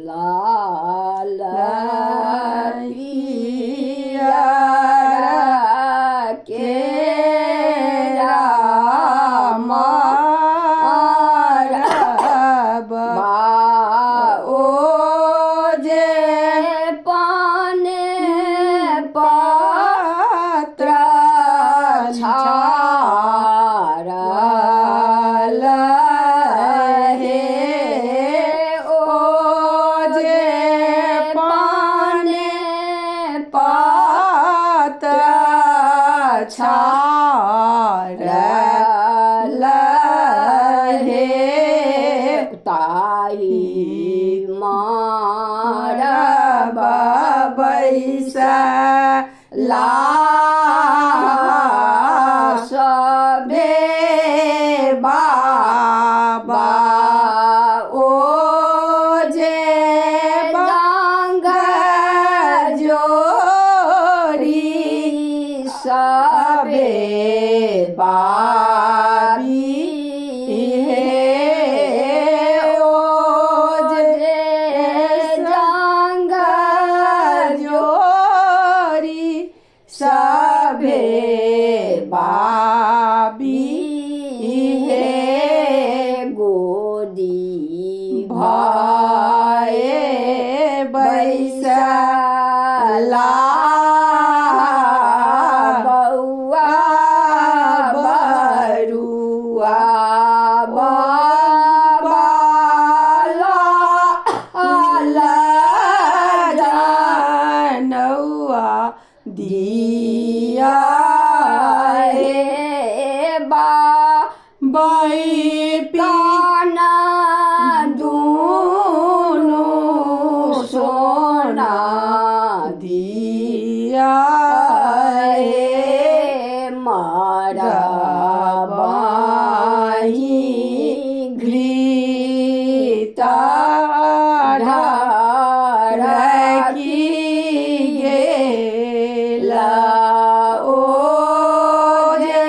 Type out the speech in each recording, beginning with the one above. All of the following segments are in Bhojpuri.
लाल पिया के राम ओ जे पाने पात्र छारल हे ओ जे पाने पात्र छारल हे ताही मारब बैसा लाश बे बाबा ओ जे डांग जोड़ी सबे बाबी हे ओ जे डांग जोड़ी सबे बाबी हे गोदी भये बैसला बउआ बरुआ बाला जनौआ दिया हे बा काना दूनो सोना दिया हे मारा बाही घृता ढारकी गेला ओ जे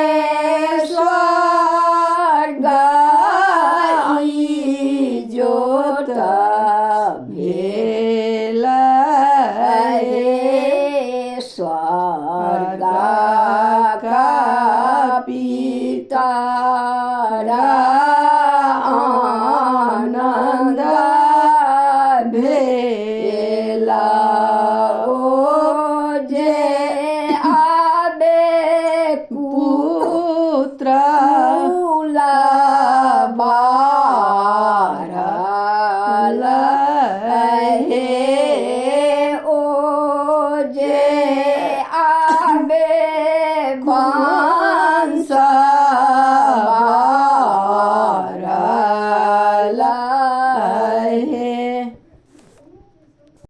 स्वर्ग जोत भेल हे स्वर्ग का पिता आनंद भेला ओ जे आबे पुत्र बारल हे ओ जे आबे वंश बारल